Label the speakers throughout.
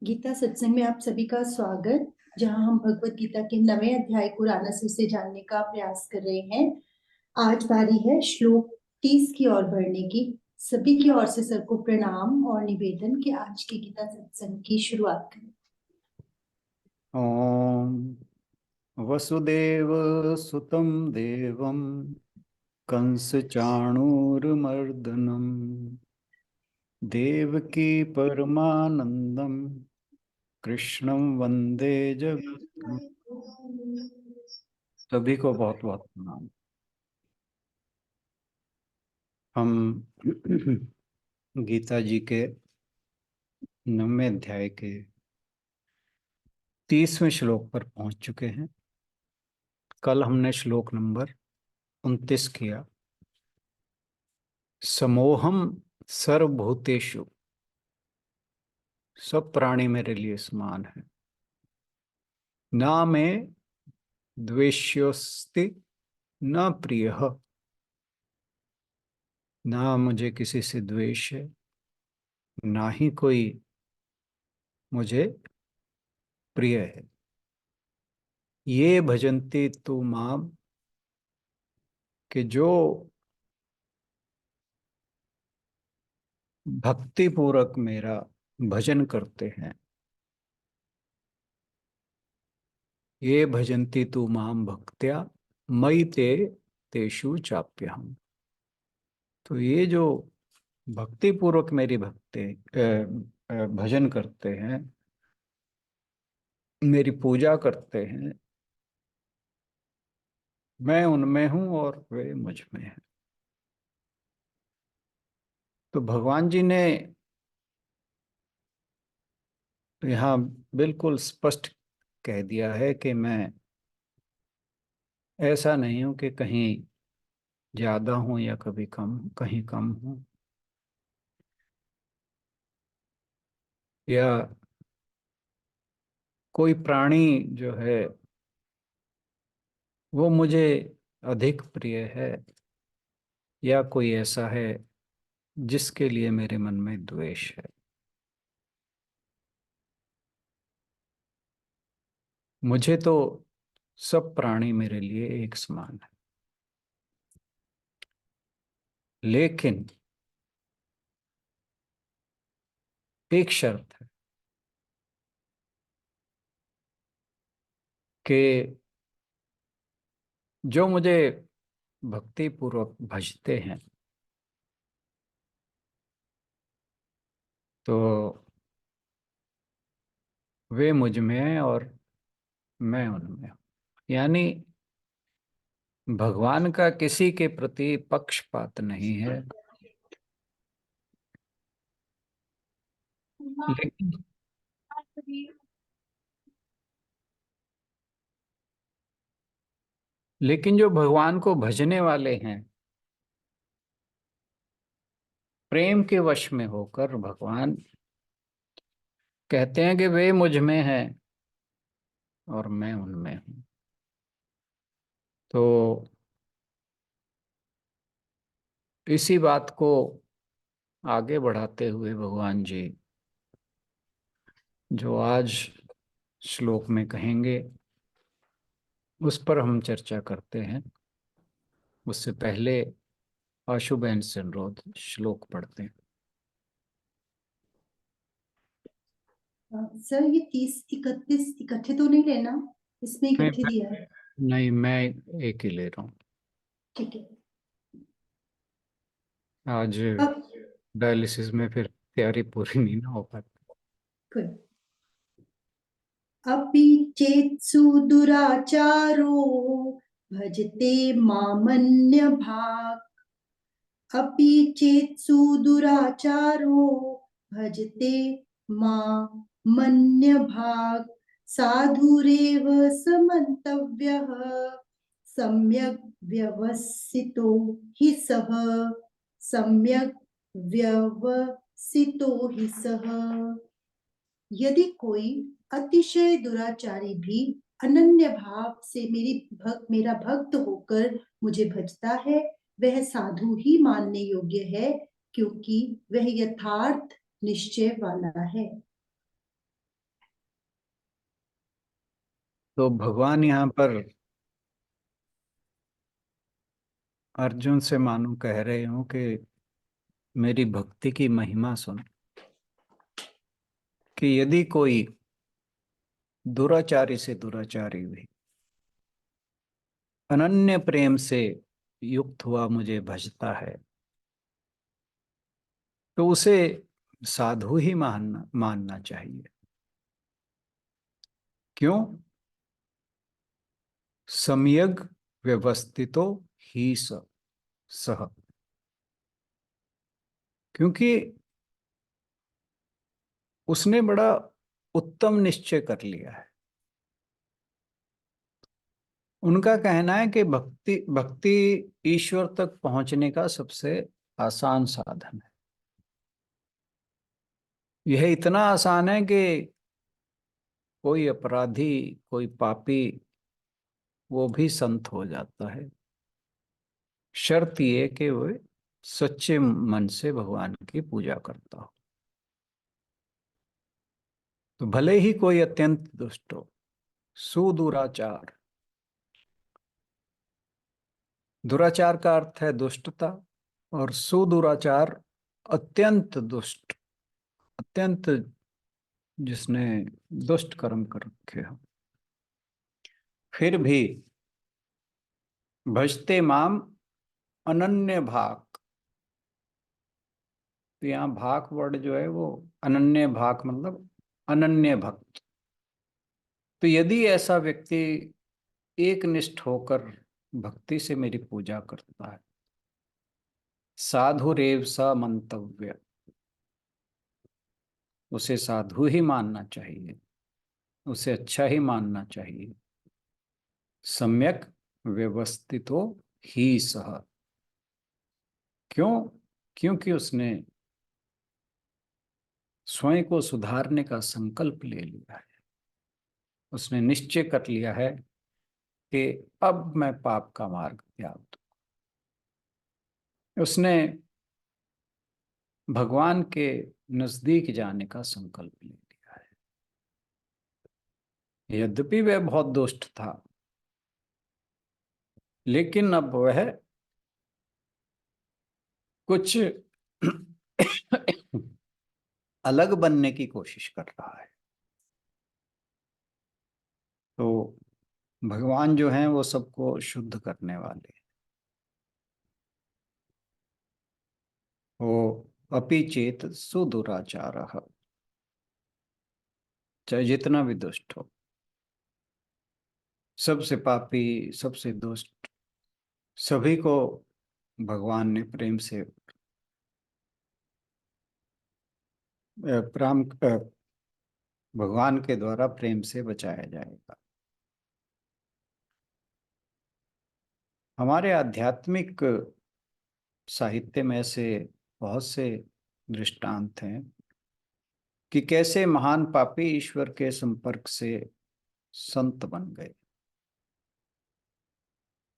Speaker 1: गीता सत्संग में आप सभी का स्वागत। जहां हम भगवत गीता के 9वें अध्याय को रानसिर से जानने का प्रयास कर रहे हैं। आज बारी है श्लोक 30 की ओर बढ़ने की। सभी की ओर से सर को प्रणाम और निवेदन कि आज की गीता सत्संग की शुरुआत करें।
Speaker 2: ओम वसुदेव सुतं देवं कंस चाणूरमर्दनम देवकी परमानंदम कृष्णं वंदे जगद्गुरुम। सभी को बहुत बहुत प्रणाम। हम गीता जी के 9वें अध्याय के 30वें श्लोक पर पहुंच चुके हैं। कल हमने श्लोक नंबर 29 किया। समोहम सर्वभूतेषु, सब प्राणी मेरे लिए समान है। ना में द्वेष्योस्ति न प्रिय, ना मुझे किसी से द्वेष है, ना ही कोई मुझे प्रिय है। ये भजन्ति तु माम, कि जो भक्ति पूर्वक मेरा भजन करते हैं। ये भजन्ति तु माम भक्त्या मयि ते तेषु चाप्यहम्। तो ये जो भक्ति पूर्वक मेरी भजन करते हैं, मेरी पूजा करते हैं, मैं उनमें हूं और वे मुझ में हैं। तो भगवान जी ने यहाँ बिल्कुल स्पष्ट कह दिया है कि मैं ऐसा नहीं हूं कि कहीं ज्यादा हूं या कभी कम, कहीं कम हूं, या कोई प्राणी जो है वो मुझे अधिक प्रिय है, या कोई ऐसा है जिसके लिए मेरे मन में द्वेष है। मुझे तो सब प्राणी मेरे लिए एक समान है। लेकिन एक शर्त है कि जो मुझे भक्ति पूर्वक भजते हैं, तो वे मुझ में हैं और मैं उनमें हूं। यानी भगवान का किसी के प्रति पक्षपात नहीं है। लेकिन लेकिन जो भगवान को भजने वाले हैं, प्रेम के वश में होकर भगवान कहते हैं कि वे मुझ में हैं और मैं उनमें हूं। तो इसी बात को आगे बढ़ाते हुए भगवान जी जो आज श्लोक में कहेंगे, उस पर हम चर्चा करते हैं। उससे पहले आशु बहन से अनुरोध, श्लोक पढ़ते हैं।
Speaker 1: सर, ये 30 31 इकट्ठे तो नहीं लेना, इसमें
Speaker 2: नहीं,
Speaker 1: इकट्ठे दिया है।
Speaker 2: नहीं, मैं एक ही ले रहा हूँ।
Speaker 1: ठीक है।
Speaker 2: आज
Speaker 1: अब
Speaker 2: डायलिसिस में फिर तैयारी पूरी नहीं ना हो पाती।
Speaker 1: good। अपि चेत्सु दुराचारो भजते मामन्य भाग। अपि चेत्सु दुराचारो भजते मामन्य भाग। साधुरेव समन्तव्यः सम्यक् व्यवसितो हि सः। सम्यक् व्यवसितो हि सः। यदि कोई अतिशय दुराचारी भी अनन्य भाव से मेरा भक्त होकर मुझे भजता है, वह साधु ही मानने योग्य है, क्योंकि वह यथार्थ निश्चय वाला है।
Speaker 2: तो भगवान यहाँ पर अर्जुन से मानो कह रहे हो कि मेरी भक्ति की महिमा सुन, कि यदि कोई दुराचारी से दुराचारी भी अनन्य प्रेम से युक्त हुआ मुझे भजता है, तो उसे साधु ही मानना मानना चाहिए। क्यों? सम्यग व्यवस्थितो ही सह, क्योंकि उसने बड़ा उत्तम निश्चय कर लिया है। उनका कहना है कि भक्ति भक्ति ईश्वर तक पहुंचने का सबसे आसान साधन है। यह इतना आसान है कि कोई अपराधी, कोई पापी, वो भी संत हो जाता है। शर्त ये कि वह सच्चे मन से भगवान की पूजा करता हो। तो भले ही कोई अत्यंत दुष्ट हो, सुदुराचार, दुराचार का अर्थ है दुष्टता, और सुदुराचार अत्यंत दुष्ट, अत्यंत जिसने दुष्ट कर्म कर रखे हो, फिर भी भजते माम अनन्य भाग। तो यहाँ भाग वर्ड जो है वो अनन्य भाग मतलब अनन्य भक्त। तो यदि ऐसा व्यक्ति एक निष्ठ होकर भक्ति से मेरी पूजा करता है, साधुरेव स मंतव्य, उसे साधु ही मानना चाहिए, उसे अच्छा ही मानना चाहिए। सम्यक व्यवस्थितो ही सह, क्यों? क्योंकि उसने स्वयं को सुधारने का संकल्प ले लिया है। उसने निश्चय कर लिया है कि अब मैं पाप का मार्ग त्याग दूं। उसने भगवान के नजदीक जाने का संकल्प ले लिया है। यद्यपि वह बहुत दुष्ट था, लेकिन अब वह कुछ अलग बनने की कोशिश कर रहा है। तो भगवान जो हैं वो सबको शुद्ध करने वाले हैं। वो अपि चेत सुदुराचार, चाहे जितना भी दुष्ट हो, सबसे पापी, सबसे दुष्ट, सभी को भगवान ने प्रेम से भगवान के द्वारा प्रेम से बचाया जाएगा। हमारे आध्यात्मिक साहित्य में ऐसे बहुत से दृष्टांत हैं कि कैसे महान पापी ईश्वर के संपर्क से संत बन गए।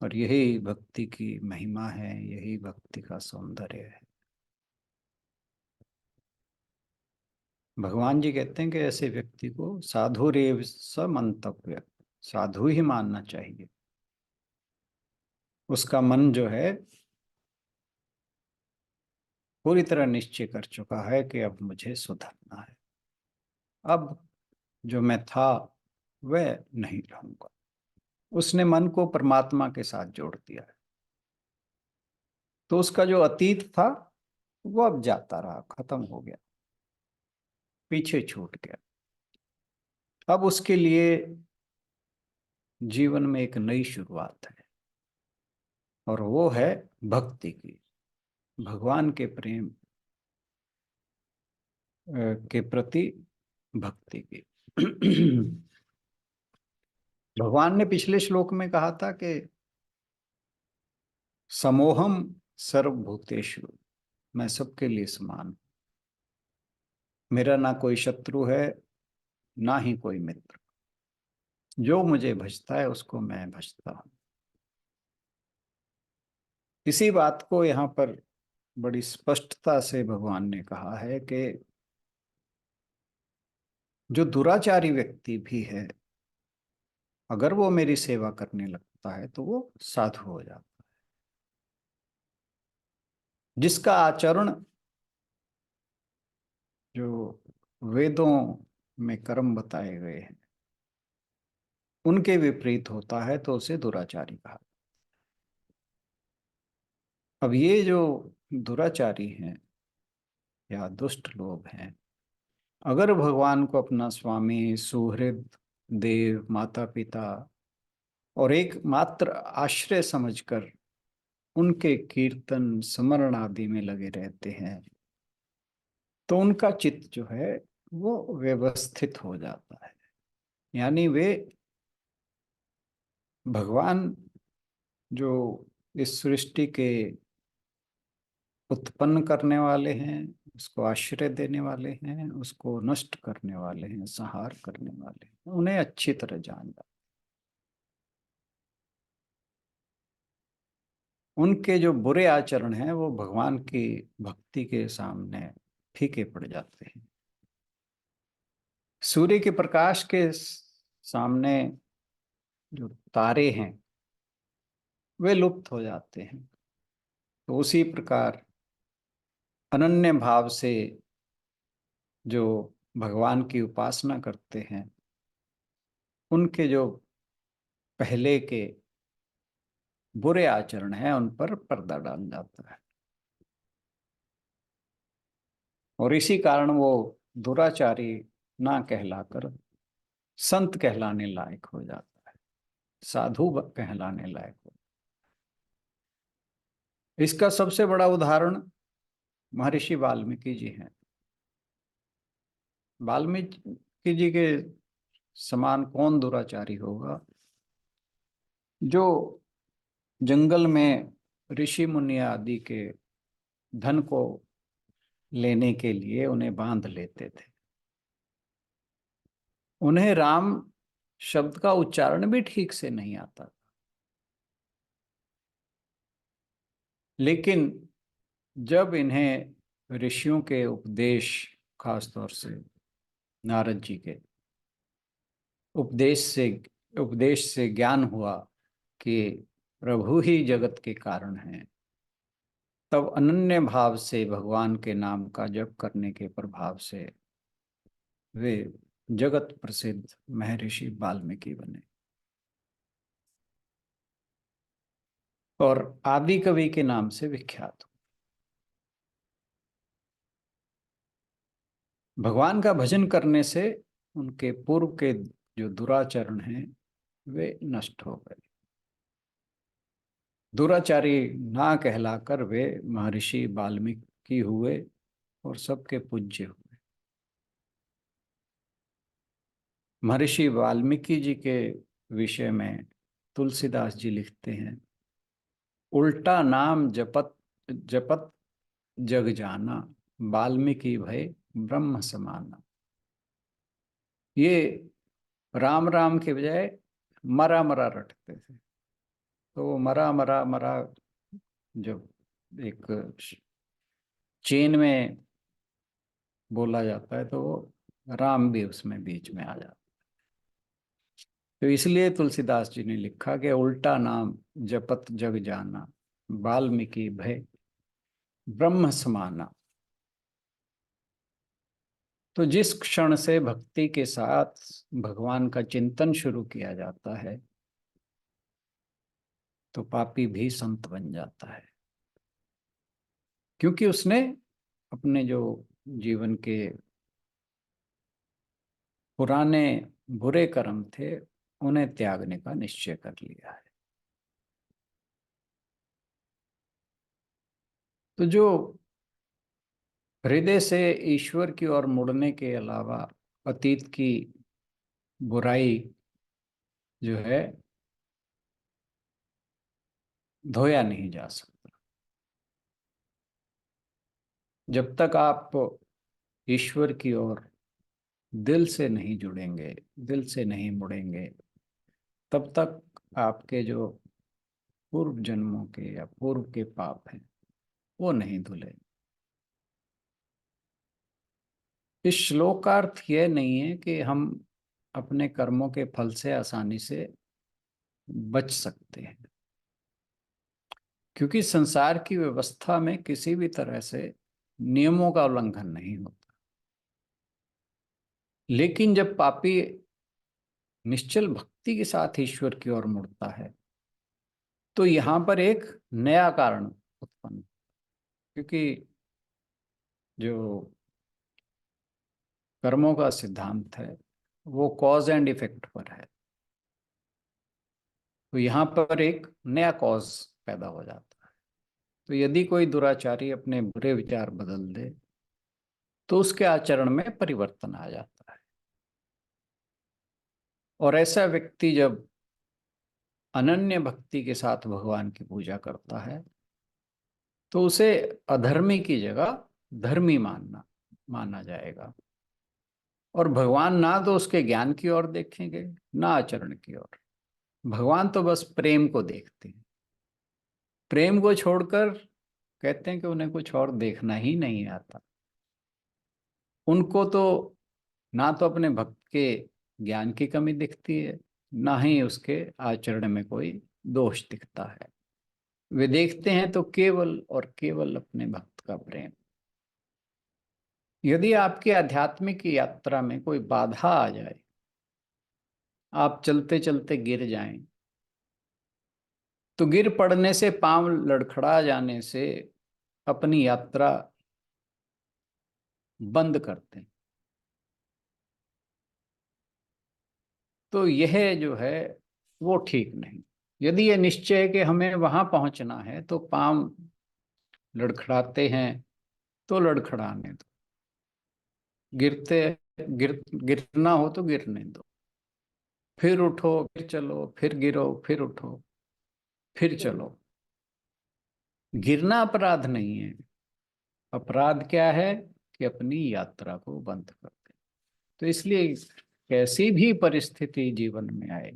Speaker 2: और यही भक्ति की महिमा है, यही भक्ति का सौंदर्य है। भगवान जी कहते हैं कि ऐसे व्यक्ति को साधुरेव स मंतव्य, साधु ही मानना चाहिए। उसका मन जो है पूरी तरह निश्चय कर चुका है कि अब मुझे सुधरना है, अब जो मैं था वह नहीं रहूंगा। उसने मन को परमात्मा के साथ जोड़ दिया है। तो उसका जो अतीत था वो अब जाता रहा, खत्म हो गया, पीछे छूट गया। अब उसके लिए जीवन में एक नई शुरुआत है, और वो है भक्ति की, भगवान के प्रेम के प्रति भक्ति की। भगवान ने पिछले श्लोक में कहा था कि समोहम सर्वभूतेषु, मैं सबके लिए समान हूं। मेरा ना कोई शत्रु है, ना ही कोई मित्र। जो मुझे भजता है उसको मैं भजता हूं। इसी बात को यहाँ पर बड़ी स्पष्टता से भगवान ने कहा है कि जो दुराचारी व्यक्ति भी है अगर वो मेरी सेवा करने लगता है तो वो साधु हो जाता है। जिसका आचरण जो वेदों में कर्म बताए गए हैं उनके विपरीत होता है तो उसे दुराचारी कहा। अब ये जो दुराचारी हैं या दुष्ट लोग हैं, अगर भगवान को अपना स्वामी, सुहृद, देव, माता पिता और एक मात्र आश्रय समझकर उनके कीर्तन स्मरण आदि में लगे रहते हैं तो उनका चित्त जो है वो व्यवस्थित हो जाता है। यानी वे भगवान जो इस सृष्टि के उत्पन्न करने वाले हैं, उसको आश्रय देने वाले हैं, उसको नष्ट करने वाले हैं, संहार करने वाले हैं, उन्हें अच्छी तरह जान जाते। उनके जो बुरे आचरण हैं वो भगवान की भक्ति के सामने फीके पड़ जाते हैं। सूर्य के प्रकाश के सामने जो तारे हैं वे लुप्त हो जाते हैं। तो उसी प्रकार अनन्य भाव से जो भगवान की उपासना करते हैं उनके जो पहले के बुरे आचरण हैं उन पर पर्दा डाल जाता है और इसी कारण वो दुराचारी ना कहलाकर संत कहलाने लायक हो जाता है, साधु कहलाने लायक हो। इसका सबसे बड़ा उदाहरण महर्षि वाल्मीकि जी हैं। वाल्मीकि जी के समान कौन दुराचारी होगा जो जंगल में ऋषि मुनि आदि के धन को लेने के लिए उन्हें बांध लेते थे। उन्हें राम शब्द का उच्चारण भी ठीक से नहीं आता, लेकिन जब इन्हें ऋषियों के उपदेश, खासतौर से नारद जी के उपदेश से उपदेश से ज्ञान हुआ कि प्रभु ही जगत के कारण हैं, तब अनन्य भाव से भगवान के नाम का जप करने के प्रभाव से वे जगत प्रसिद्ध महर्षि वाल्मीकि बने और आदि कवि के नाम से विख्यात। भगवान का भजन करने से उनके पूर्व के जो दुराचरण हैं वे नष्ट हो गए। दुराचारी ना कहलाकर वे महर्षि वाल्मीकि हुए और सबके पूज्य हुए। महर्षि वाल्मीकि जी के विषय में तुलसीदास जी लिखते हैं, उल्टा नाम जपत जपत जग जाना, वाल्मीकि भय ब्रह्म समाना। ये राम राम के बजाय मरा मरा रटते थे। तो मरा मरा मरा जब एक चेन में बोला जाता है तो वो राम भी उसमें बीच में आ जाता है। तो इसलिए तुलसीदास जी ने लिखा कि उल्टा नाम जपत जग जाना, वाल्मीकि भय ब्रह्म समाना। तो जिस क्षण से भक्ति के साथ भगवान का चिंतन शुरू किया जाता है तो पापी भी संत बन जाता है, क्योंकि उसने अपने जो जीवन के पुराने बुरे कर्म थे उन्हें त्यागने का निश्चय कर लिया है। तो जो हृदय से ईश्वर की ओर मुड़ने के अलावा अतीत की बुराई जो है धोया नहीं जा सकता। जब तक आप ईश्वर की ओर दिल से नहीं जुड़ेंगे, दिल से नहीं मुड़ेंगे, तब तक आपके जो पूर्व जन्मों के या पूर्व के पाप हैं वो नहीं धुले। इस श्लोक का अर्थ यह नहीं है कि हम अपने कर्मों के फल से आसानी से बच सकते हैं, क्योंकि संसार की व्यवस्था में किसी भी तरह से नियमों का उल्लंघन नहीं होता। लेकिन जब पापी निश्चल भक्ति के साथ ईश्वर की ओर मुड़ता है तो यहां पर एक नया कारण उत्पन्न, क्योंकि जो कर्मों का सिद्धांत है वो कॉज एंड इफेक्ट पर है। तो यहां पर एक नया कॉज पैदा हो जाता है। तो यदि कोई दुराचारी अपने बुरे विचार बदल दे तो उसके आचरण में परिवर्तन आ जाता है। और ऐसा व्यक्ति जब अनन्य भक्ति के साथ भगवान की पूजा करता है तो उसे अधर्मी की जगह धर्मी माना जाएगा। और भगवान ना तो उसके ज्ञान की ओर देखेंगे ना आचरण की ओर। भगवान तो बस प्रेम को देखते हैं। प्रेम को छोड़कर कहते हैं कि उन्हें कुछ और देखना ही नहीं आता। उनको तो ना तो अपने भक्त के ज्ञान की कमी दिखती है, ना ही उसके आचरण में कोई दोष दिखता है। वे देखते हैं तो केवल और केवल अपने भक्त का प्रेम। यदि आपकी आध्यात्मिक यात्रा में कोई बाधा आ जाए, आप चलते चलते गिर जाएं, तो गिर पड़ने से, पांव लड़खड़ा जाने से अपनी यात्रा बंद करते हैं। तो यह जो है वो ठीक नहीं। यदि ये निश्चय है कि हमें वहां पहुंचना है तो पांव लड़खड़ाते हैं तो लड़खड़ाने दो। गिरते गिरना हो तो गिरने दो। फिर उठो, फिर चलो, फिर गिरो, फिर उठो, फिर चलो। गिरना अपराध नहीं है। अपराध क्या है कि अपनी यात्रा को बंद कर दे। तो इसलिए कैसी भी परिस्थिति जीवन में आए,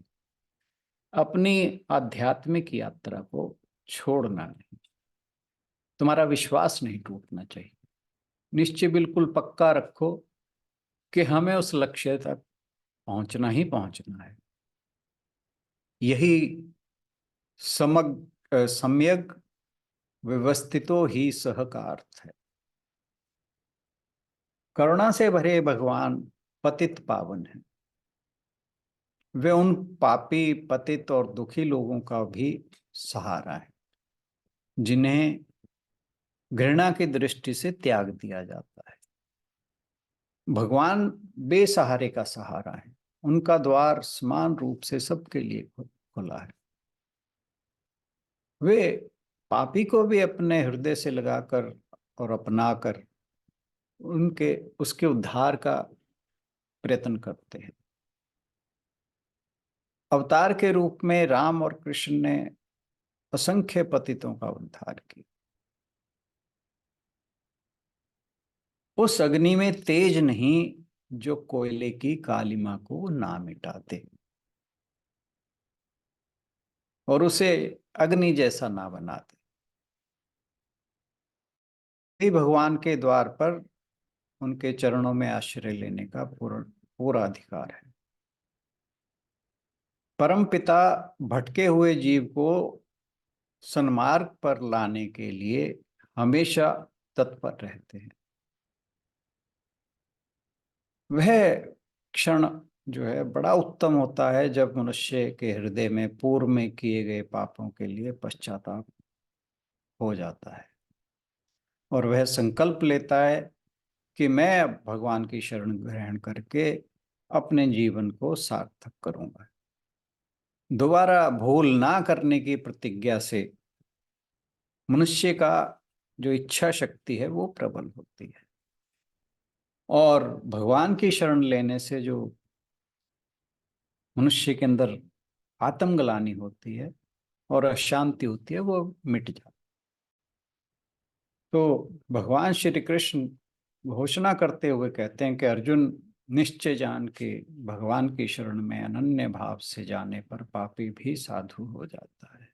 Speaker 2: अपनी आध्यात्मिक यात्रा को छोड़ना नहीं। तुम्हारा विश्वास नहीं टूटना चाहिए। निश्चय बिल्कुल पक्का रखो कि हमें उस लक्ष्य तक पहुंचना ही पहुंचना है। यही सम्यक व्यवस्थितो ही सह का अर्थ है। करुणा से भरे भगवान पतित पावन है। वे उन पापी, पतित और दुखी लोगों का भी सहारा है जिन्हें घृणा की दृष्टि से त्याग दिया जाता है। भगवान बेसहारे का सहारा है। उनका द्वार समान रूप से सबके लिए खुला है। वे पापी को भी अपने हृदय से लगाकर और अपनाकर उनके उसके उद्धार का प्रयत्न करते हैं। अवतार के रूप में राम और कृष्ण ने असंख्य पतितों का उद्धार किया। उस अग्नि में तेज नहीं जो कोयले की कालिमा को ना मिटाते और उसे अग्नि जैसा ना बनाते। ही भगवान के द्वार पर उनके चरणों में आश्रय लेने का पूरा अधिकार है। परम पिता भटके हुए जीव को सन्मार्ग पर लाने के लिए हमेशा तत्पर रहते हैं। वह क्षण जो है बड़ा उत्तम होता है जब मनुष्य के हृदय में पूर्व में किए गए पापों के लिए पश्चाताप हो जाता है और वह संकल्प लेता है कि मैं अब भगवान की शरण ग्रहण करके अपने जीवन को सार्थक करूंगा। दोबारा भूल ना करने की प्रतिज्ञा से मनुष्य का जो इच्छा शक्ति है वो प्रबल होती है और भगवान की शरण लेने से जो मनुष्य के अंदर आत्मग्लानि होती है और अशांति होती है वो मिट जाती है। तो भगवान श्री कृष्ण घोषणा करते हुए कहते हैं कि अर्जुन, निश्चय जान के भगवान की शरण में अनन्य भाव से जाने पर पापी भी साधु हो जाता है,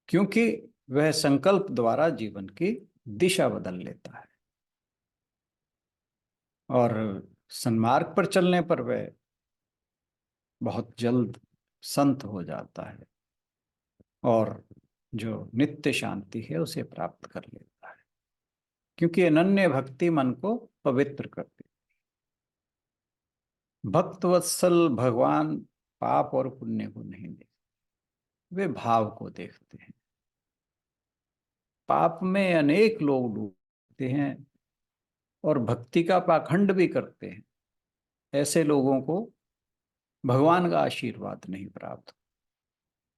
Speaker 2: क्योंकि वह संकल्प द्वारा जीवन की दिशा बदल लेता है और सन्मार्ग पर चलने पर वह बहुत जल्द संत हो जाता है और जो नित्य शांति है उसे प्राप्त कर लेता है, क्योंकि अनन्य भक्ति मन को पवित्र करती। भक्त वत्सल भगवान पाप और पुण्य को नहीं देखते, वे भाव को देखते हैं। पाप में अनेक लोग डूबते हैं और भक्ति का पाखंड भी करते हैं। ऐसे लोगों को भगवान का आशीर्वाद नहीं प्राप्त।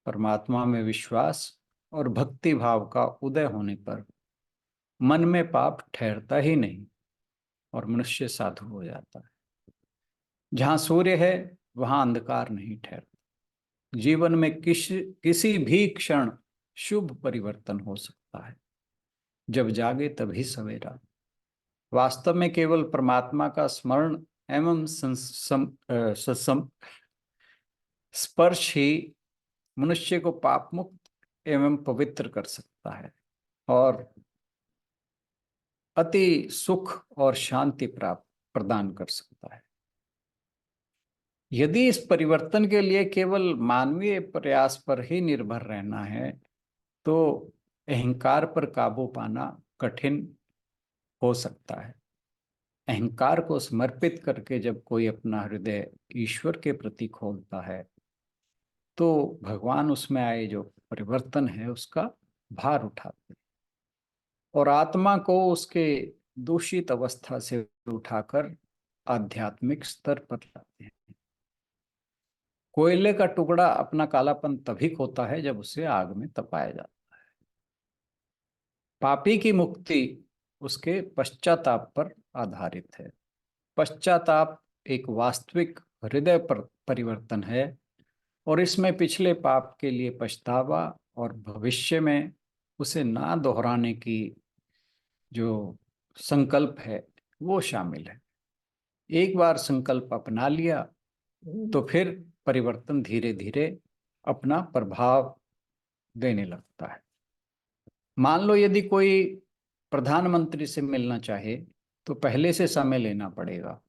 Speaker 2: परमात्मा में विश्वास और भक्ति भाव का उदय होने पर मन में पाप ठहरता ही नहीं और मनुष्य साधु हो जाता है। जहां सूर्य है वहां अंधकार नहीं ठहरता। जीवन में किसी भी क्षण शुभ परिवर्तन हो सकता है। जब जागे तभी सवेरा। वास्तव में केवल परमात्मा का स्मरण एवं स्पर्श ही मनुष्य को पाप मुक्त एवं पवित्र कर सकता है और अति सुख और शांति प्राप्त प्रदान कर सकता है। यदि इस परिवर्तन के लिए केवल मानवीय प्रयास पर ही निर्भर रहना है तो अहंकार पर काबू पाना कठिन हो सकता है। अहंकार को समर्पित करके जब कोई अपना हृदय ईश्वर के प्रति खोलता है तो भगवान उसमें आए जो परिवर्तन है उसका भार उठाते हैं और आत्मा को उसके दूषित अवस्था से उठाकर आध्यात्मिक स्तर पर लाते हैं। कोयले का टुकड़ा अपना कालापन तभी खोता है जब उसे आग में तपाया जाता है। पापी की मुक्ति उसके पश्चाताप पर आधारित है। पश्चाताप एक वास्तविक हृदय पर परिवर्तन है और इसमें पिछले पाप के लिए पछतावा और भविष्य में उसे ना दोहराने की जो संकल्प है वो शामिल है। एक बार संकल्प अपना लिया तो फिर परिवर्तन धीरे धीरे अपना प्रभाव देने लगता है। मान लो यदि कोई प्रधानमंत्री से मिलना चाहे तो पहले से समय लेना पड़ेगा।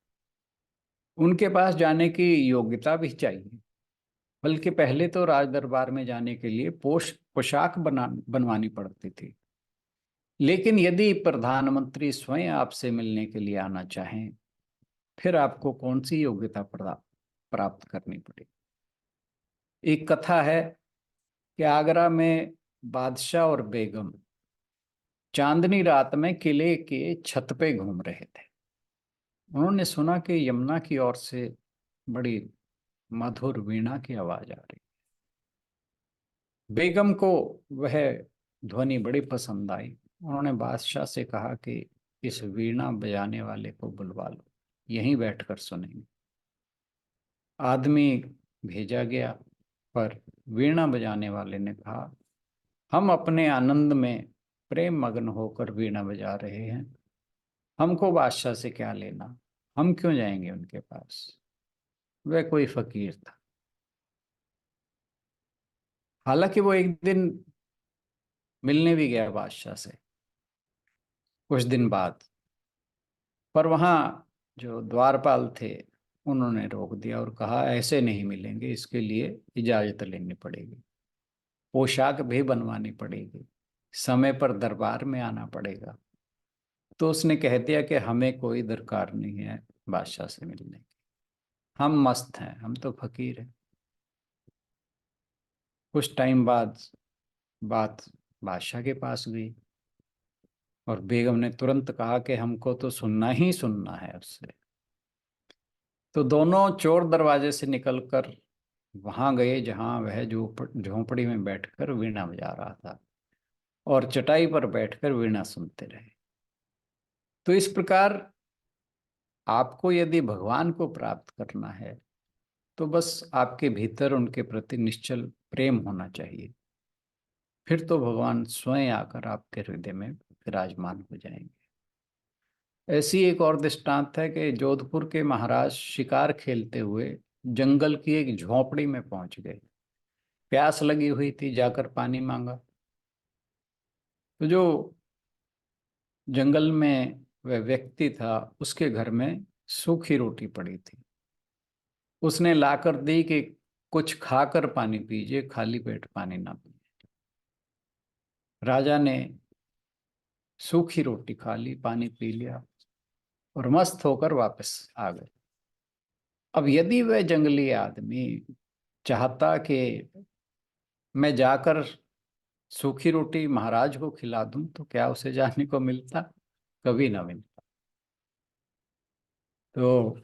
Speaker 2: उनके पास जाने की योग्यता भी चाहिए। बल्कि पहले तो राज दरबार में जाने के लिए पोशाक बनवानी पड़ती थी। लेकिन यदि प्रधानमंत्री स्वयं आपसे मिलने के लिए आना चाहें फिर आपको कौन सी योग्यता प्राप्त करनी पड़ेगी। एक कथा है कि आगरा में बादशाह और बेगम चांदनी रात में किले के छत पे घूम रहे थे। उन्होंने सुना कि यमुना की ओर से बड़ी मधुर वीणा की आवाज आ रही। बेगम को वह ध्वनि बड़ी पसंद आई। उन्होंने बादशाह से कहा कि इस वीणा बजाने वाले को बुलवा लो, यहीं बैठकर सुनेंगे। आदमी भेजा गया पर वीणा बजाने वाले ने कहा, हम अपने आनंद में प्रेम मग्न होकर वीणा बजा रहे हैं, हमको बादशाह से क्या लेना, हम क्यों जाएंगे उनके पास। वह कोई फकीर था। हालांकि वो एक दिन मिलने भी गया बादशाह से कुछ दिन बाद, पर वहाँ जो द्वारपाल थे उन्होंने रोक दिया और कहा ऐसे नहीं मिलेंगे, इसके लिए इजाजत लेनी पड़ेगी, पोशाक भी बनवानी पड़ेगी, समय पर दरबार में आना पड़ेगा। तो उसने कह दिया कि हमें कोई दरकार नहीं है बादशाह से मिलने की, हम मस्त हैं, हम तो फकीर हैं। कुछ टाइम बाद बात बादशाह के पास गई और बेगम ने तुरंत कहा कि हमको तो सुनना ही सुनना है उससे। तो दोनों चोर दरवाजे से निकलकर वहां गए जहां वह झोंपड़ी में बैठकर वीणा बजा रहा था और चटाई पर बैठकर वीणा सुनते रहे। तो इस प्रकार आपको यदि भगवान को प्राप्त करना है तो बस आपके भीतर उनके प्रति निश्चल प्रेम होना चाहिए। फिर तो भगवान स्वयं आकर आपके हृदय में विराजमान हो जाएंगे। ऐसी एक और दृष्टांत है कि जोधपुर के महाराज शिकार खेलते हुए जंगल की एक झोंपड़ी में पहुंच गए। प्यास लगी हुई थी, जाकर पानी मांगा तो जो जंगल में वह व्यक्ति था उसके घर में सूखी रोटी पड़ी थी। उसने लाकर दी कि कुछ खाकर पानी पीजिए, खाली पेट पानी ना पीजिए। राजा ने सूखी रोटी खा ली, पानी पी लिया और मस्त होकर वापस आ गए। अब यदि वह जंगली आदमी चाहता कि मैं जाकर सूखी रोटी महाराज को खिला दूं, तो क्या उसे जाने को मिलता? कभी ना मिलता। तो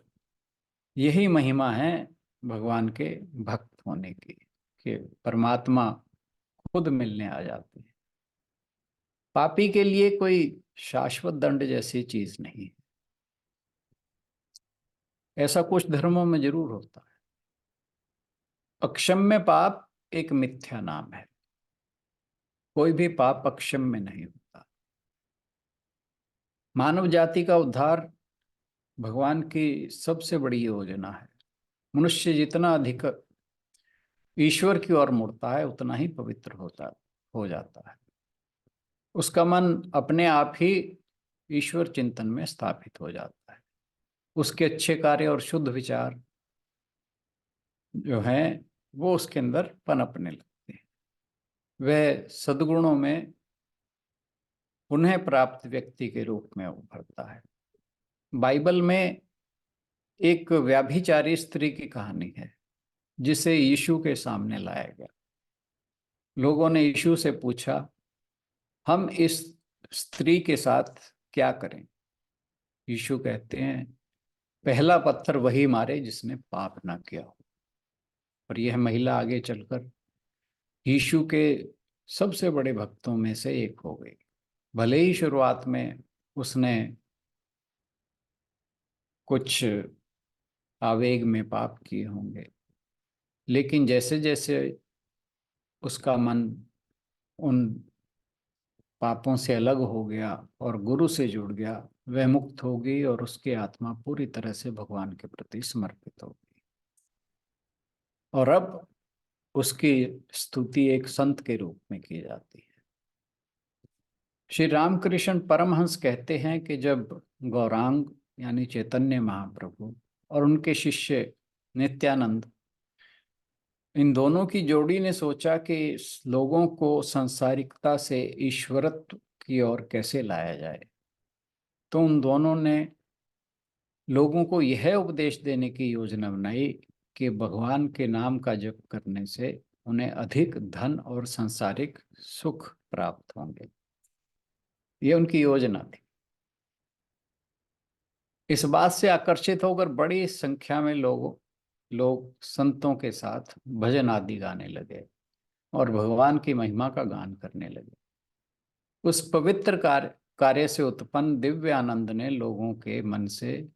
Speaker 2: यही महिमा है भगवान के भक्त होने की, कि परमात्मा खुद मिलने आ जाते हैं। पापी के लिए कोई शाश्वत दंड जैसी चीज नहीं है। ऐसा कुछ धर्मों में जरूर होता है। अक्षम्य पाप एक मिथ्या नाम है। कोई भी पाप अक्षम्य नहीं होता। मानव जाति का उद्धार भगवान की सबसे बड़ी योजना है। मनुष्य जितना अधिक ईश्वर की ओर मुड़ता है, उतना ही पवित्र हो जाता है। उसका मन अपने आप ही ईश्वर चिंतन में स्थापित हो जाता है। उसके अच्छे कार्य और शुद्ध विचार जो हैं वो उसके अंदर पनपने लगते हैं। वह सद्गुणों में पुनः प्राप्त व्यक्ति के रूप में उभरता है। बाइबल में एक व्याभिचारी स्त्री की कहानी है, जिसे यीशु के सामने लाया गया। लोगों ने यीशु से पूछा, हम इस स्त्री के साथ क्या करें? यीशु कहते हैं, पहला पत्थर वही मारे जिसने पाप ना किया हो। और यह महिला आगे चलकर यीशु के सबसे बड़े भक्तों में से एक हो गई। भले ही शुरुआत में उसने कुछ आवेग में पाप किए होंगे, लेकिन जैसे जैसे उसका मन उन पापों से अलग हो गया और गुरु से जुड़ गया, वह मुक्त हो गई और उसकी आत्मा पूरी तरह से भगवान के प्रति समर्पित हो गई। और अब उसकी स्तुति एक संत के रूप में की जाती है। श्री रामकृष्ण परमहंस कहते हैं कि जब गौरांग यानी चैतन्य महाप्रभु और उनके शिष्य नित्यानंद, इन दोनों की जोड़ी ने सोचा कि लोगों को सांसारिकता से ईश्वरत्व की ओर कैसे लाया जाए, तो उन दोनों ने लोगों को यह उपदेश देने की योजना बनाई कि भगवान के नाम का जप करने से उन्हें अधिक धन और सांसारिक सुख प्राप्त होंगे। ये उनकी योजना थी। इस बात से आकर्षित होकर बड़ी संख्या में लोग संतों के साथ भजन आदि गाने लगे और भगवान की महिमा का गान करने लगे। उस पवित्र कार्य से उत्पन्न दिव्य आनंद ने लोगों के मन से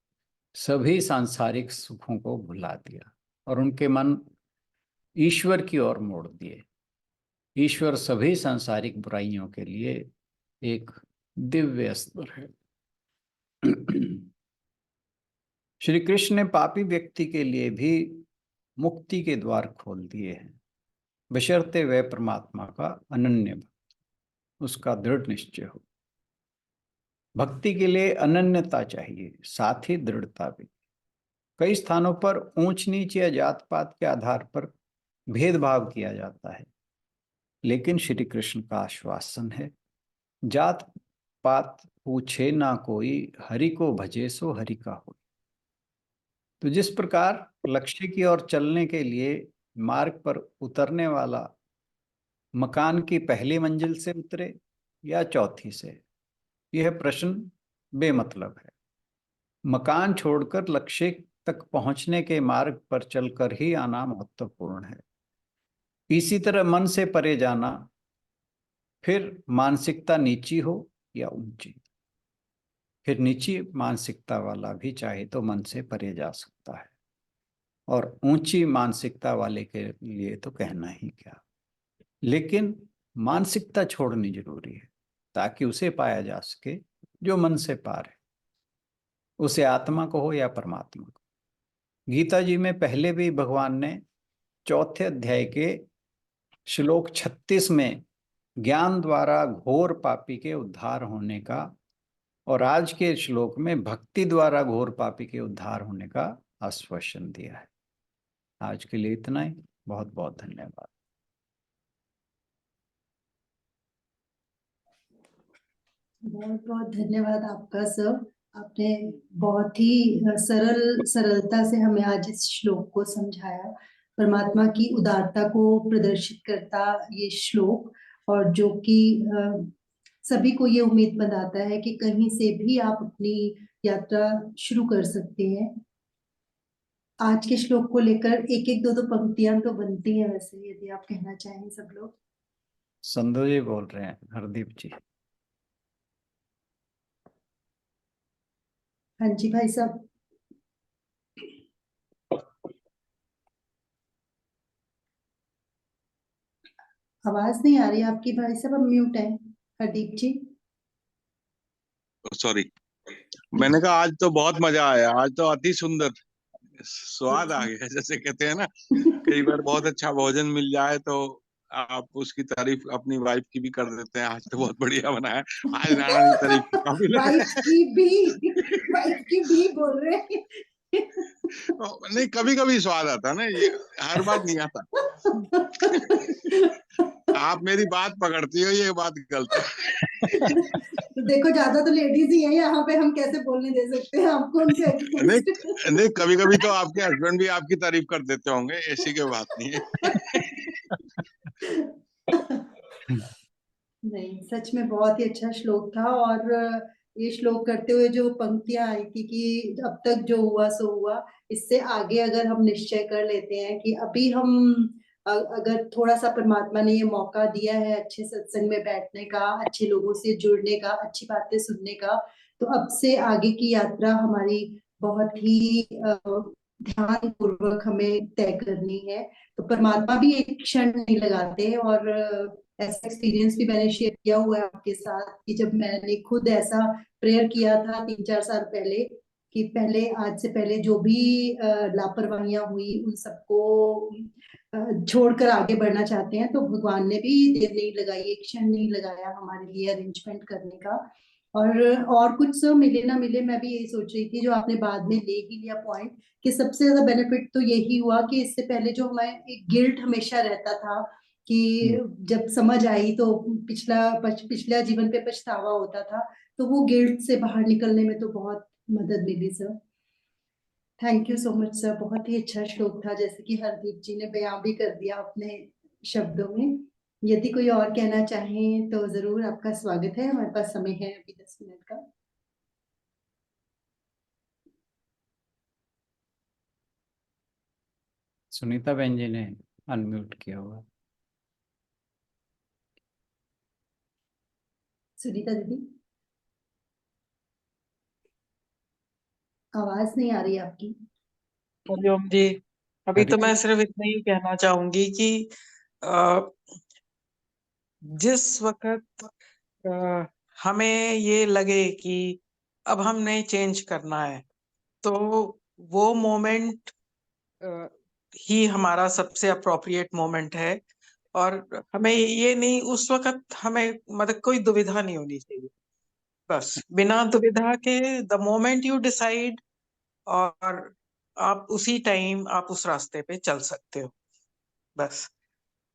Speaker 2: सभी सांसारिक सुखों को भुला दिया और उनके मन ईश्वर की ओर मोड़ दिए। ईश्वर सभी सांसारिक बुराइयों के लिए एक दिव्य अस्त्र है। श्री कृष्ण ने पापी व्यक्ति के लिए भी मुक्ति के द्वार खोल दिए हैं, बशर्ते वह परमात्मा का अनन्य भक्त, उसका दृढ़ निश्चय हो। भक्ति के लिए अनन्यता चाहिए, साथ ही दृढ़ता भी। कई स्थानों पर ऊंच नीच या जात पात के आधार पर भेदभाव किया जाता है, लेकिन श्री कृष्ण का आश्वासन है, जात पात पूछे ना कोई, हरि को भजे सो हरि का हो। तो जिस प्रकार लक्ष्य की ओर चलने के लिए मार्ग पर उतरने वाला मकान की पहली मंजिल से उतरे या चौथी से, यह प्रश्न बेमतलब है। मकान छोड़कर लक्ष्य तक पहुंचने के मार्ग पर चलकर ही आना महत्वपूर्ण है। इसी तरह मन से परे जाना, फिर मानसिकता नीची हो या ऊंची, फिर नीची मानसिकता वाला भी चाहे तो मन से परे जा सकता है, और ऊंची मानसिकता वाले के लिए तो कहना ही क्या। लेकिन मानसिकता छोड़नी जरूरी है ताकि उसे पाया जा सके जो मन से पार है, उसे आत्मा को हो या परमात्मा को। गीता जी में पहले भी भगवान ने चौथे अध्याय के श्लोक 36 में ज्ञान द्वारा घोर पापी के उद्धार होने का, और आज के श्लोक में भक्ति द्वारा घोर पापी के उद्धार होने का आश्वासन दिया है। आज के लिए इतना ही। बहुत बहुत धन्यवाद।
Speaker 1: बहुत बहुत धन्यवाद आपका सर। आपने बहुत ही सरलता से हमें आज इस श्लोक को समझाया। परमात्मा की उदारता को प्रदर्शित करता ये श्लोक, और जो कि सभी को ये उम्मीद बनाता है कि कहीं से भी आप अपनी यात्रा शुरू कर सकते हैं। आज के श्लोक को लेकर एक एक दो दो पंक्तियां तो बनती हैं, वैसे यदि आप कहना चाहें सब लोग।
Speaker 2: संधू जी बोल रहे हैं, हरदीप जी।
Speaker 1: हाँ जी भाई साहब। आवाज नहीं आ रही आपकी भाई साहब, अब म्यूट है हरदीप जी।
Speaker 3: सॉरी, मैंने कहा आज तो बहुत मजा आया, आज तो अति सुंदर स्वाद आ गया, जैसे कहते हैं ना। कई बार बहुत अच्छा भोजन मिल जाए तो आप उसकी तारीफ अपनी वाइफ की भी कर देते हैं, आज तो बहुत बढ़िया बना है। आज राणा की तारीफ के काबिल है।
Speaker 1: वाइफ की भी बोल रहे हैं।
Speaker 3: नहीं, कभी कभी स्वाद आता है ना, ये हर बार नहीं आता। आप मेरी बात पकड़ती हो, ये बात गलत है।
Speaker 1: तो देखो, ज्यादा तो लेडीज ही है यहाँ पे, हम कैसे बोलने दे सकते हैं आपको उनके अगेंस्ट।
Speaker 3: नहीं, कभी कभी तो आपके हस्बैंड भी आपकी तारीफ कर देते होंगे, ऐसी कोई बात नहीं है।
Speaker 1: नहीं, सच में बहुत ही अच्छा श्लोक था। और ये श्लोक करते हुए जो पंक्तियां आई थी कि अब तक जो हुआ सो हुआ, इससे आगे अगर हम निश्चय कर लेते हैं कि अभी हम अगर थोड़ा सा परमात्मा ने ये मौका दिया है अच्छे सत्संग में बैठने का, अच्छे लोगों से जुड़ने का, अच्छी बातें सुनने का, तो अब से आगे की यात्रा हमारी बहुत ही ध्यान पूर्वक हमें तय करनी है। तो परमात्मा भी एक क्षण नहीं लगाते। और ऐसा एक्सपीरियंस भी मैंने शेयर किया हुआ है आपके साथ कि जब मैंने खुद ऐसा प्रेयर किया था 3-4 साल पहले, कि पहले, आज से पहले जो भी लापरवाहियां हुई उन सबको छोड़कर आगे बढ़ना चाहते हैं, तो भगवान ने भी देर नहीं लगाई, एक क्षण नहीं लगाया हमारे लिए अरेंजमेंट करने का। और कुछ सो मिले ना मिले, मैं भी यही सोच रही थी, जो आपने बाद में ले ही लिया पॉइंट, कि सबसे ज्यादा बेनिफिट तो यही हुआ कि इससे पहले जो हमें एक गिल्ट हमेशा रहता था कि जब समझ आई तो पिछला जीवन पे पछतावा होता था, तो वो गिल्ट से बाहर निकलने में तो बहुत मदद मिली sir. Thank you so much sir. बहुत ही अच्छा श्लोक था, जैसे कि हरदीप जी ने बयां भी कर दिया अपने शब्दों में। यदि कोई और कहना चाहें तो जरूर, आपका स्वागत है। हमारे पास समय है अभी 10 मिनट का।
Speaker 2: सुनीता बहन जी ने अनम्यूट किया हुआ।
Speaker 1: सुनीता दीदी, आवाज नहीं आ रही आपकी।
Speaker 4: हरिओम जी। अभी
Speaker 2: हरी
Speaker 4: तो मैं सिर्फ इतना ही कहना चाहूंगी कि अ, जिस वक्त अ, हमें ये लगे कि अब हमने चेंज करना है, तो वो मोमेंट ही हमारा सबसे अप्रोप्रिएट मोमेंट है। और हमें ये नहीं, उस वक्त हमें मतलब कोई दुविधा नहीं होनी चाहिए। बस बिना दुविधा के द मोमेंट यू डिसाइड, और आप उसी टाइम आप उस रास्ते पे चल सकते हो। बस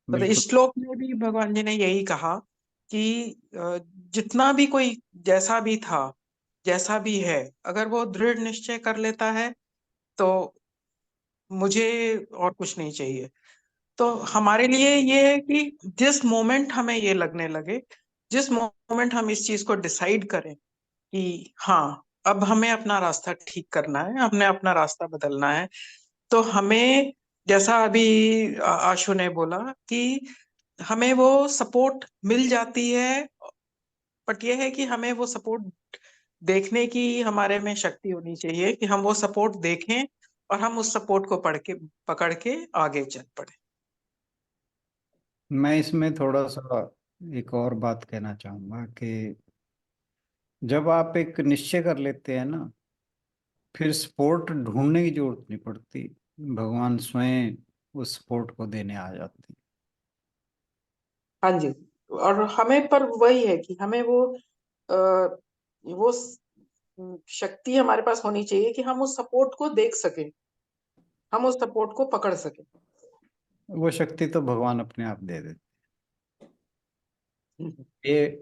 Speaker 4: मतलब
Speaker 2: बिल्कुल।
Speaker 4: इस श्लोक में भी भगवान जी ने यही कहा कि जितना भी कोई जैसा भी था, जैसा भी है, अगर वो दृढ़ निश्चय कर लेता है तो मुझे और कुछ नहीं चाहिए। तो हमारे लिए ये है कि जिस मोमेंट हमें ये लगने लगे, जिस मोमेंट हम इस चीज को डिसाइड करें कि हाँ, अब हमें अपना रास्ता ठीक करना है, हमने अपना रास्ता बदलना है, तो हमें, जैसा अभी आशु ने बोला कि हमें वो सपोर्ट मिल जाती है। बट ये है कि हमें वो सपोर्ट देखने की हमारे में शक्ति होनी चाहिए कि हम वो सपोर्ट देखें और हम उस सपोर्ट को पकड़ के आगे चल पड़े।
Speaker 2: मैं इसमें थोड़ा सा एक और बात कहना चाहूँगा कि जब आप एक निश्चय कर लेते हैं ना, फिर सपोर्ट ढूंढने की जरूरत नहीं पड़ती। भगवान स्वयं उस सपोर्ट को देने आ जाते हैं।
Speaker 4: हाँ जी। और हमें पर वही है कि हमें वो शक्ति हमारे पास होनी चाहिए कि हम उस सपोर्ट को देख सकें। हम उस सपोर्ट को पकड़ सके।
Speaker 2: वो शक्ति तो भगवान अपने आप दे देते।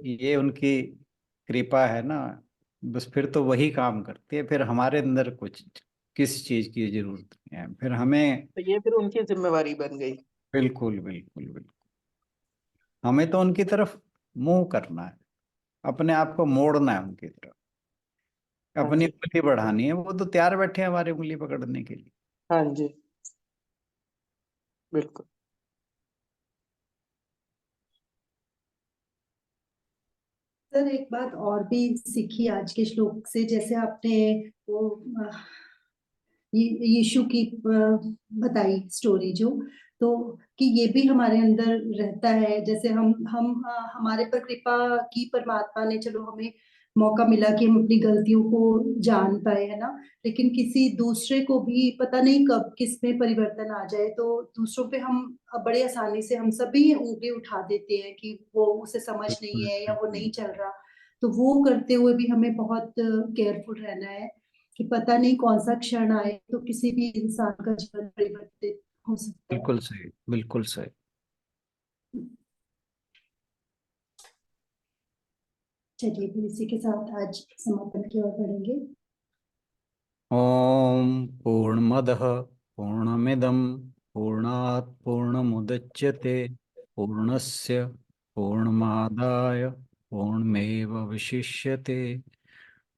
Speaker 2: ये उनकी कृपा है ना, बस फिर तो वही काम करती है। फिर हमारे अंदर कुछ किस चीज की जरूरत नहीं है, फिर हमें
Speaker 4: तो ये फिर उनकी जिम्मेवारी बन गई।
Speaker 2: बिल्कुल बिल्कुल बिल्कुल, हमें तो उनकी तरफ मुंह करना है, अपने आप को मोड़ना है उनकी तरफ,
Speaker 4: हाँ
Speaker 2: अपनी
Speaker 4: जी,
Speaker 2: उंगली बढ़ानी है। वो तो तैयार बैठे हैं हमारी उंगली पकड़ने के लिए।
Speaker 4: हाँ जी, बिल्कुल।
Speaker 1: सर एक बात और भी सीखी आज के श्लोक से, जैसे आपने वो यीशु की बताई स्टोरी जो, तो कि ये भी हमारे अंदर रहता है। जैसे हम हमारे पर कृपा की परमात्मा ने, चलो हमें मौका मिला कि हम अपनी गलतियों को जान पाए, है ना। लेकिन किसी दूसरे को भी पता नहीं कब किस में परिवर्तन आ जाए, तो दूसरों पे हम बड़े आसानी से हम सभी उंगली उठा देते हैं कि वो उसे समझ नहीं
Speaker 2: बिल्कुल
Speaker 1: है या वो नहीं
Speaker 2: सही।
Speaker 1: चल रहा। तो वो करते हुए भी हमें बहुत केयरफुल रहना है कि पता नहीं कौन सा क्षण आए तो किसी भी इंसान का जीवन परिवर्तित हो सकता है।
Speaker 2: बिल्कुल सही, बिल्कुल सही।
Speaker 1: चलिए फिर इसी के साथ आज समापन की ओर बढ़ेंगे।
Speaker 2: ओम पूर्णमदः पूर्णमिदं पूर्णात् पूर्णमुदच्यते पूर्णस्य पूर्णमादाय पूर्णमेवावशिष्यते।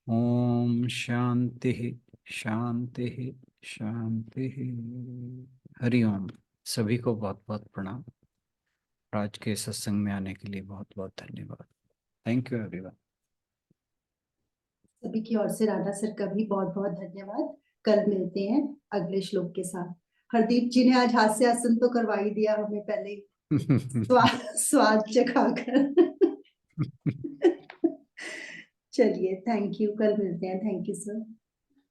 Speaker 2: ओम शांति शांति शांति। हरि ओम। सभी को बहुत बहुत प्रणाम। आज के सत्संग में आने के लिए बहुत बहुत धन्यवाद। Thank you everyone.
Speaker 1: सभी की ओर से राधा सर का भी बहुत बहुत धन्यवाद। कल मिलते हैं अगले श्लोक के साथ। हरदीप जी ने आज हास्यासन तो करवा ही दिया हमें पहले ही, स्वाद चखाकर। चलिए थैंक यू, कल मिलते हैं। Thank you sir.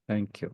Speaker 2: Thank you.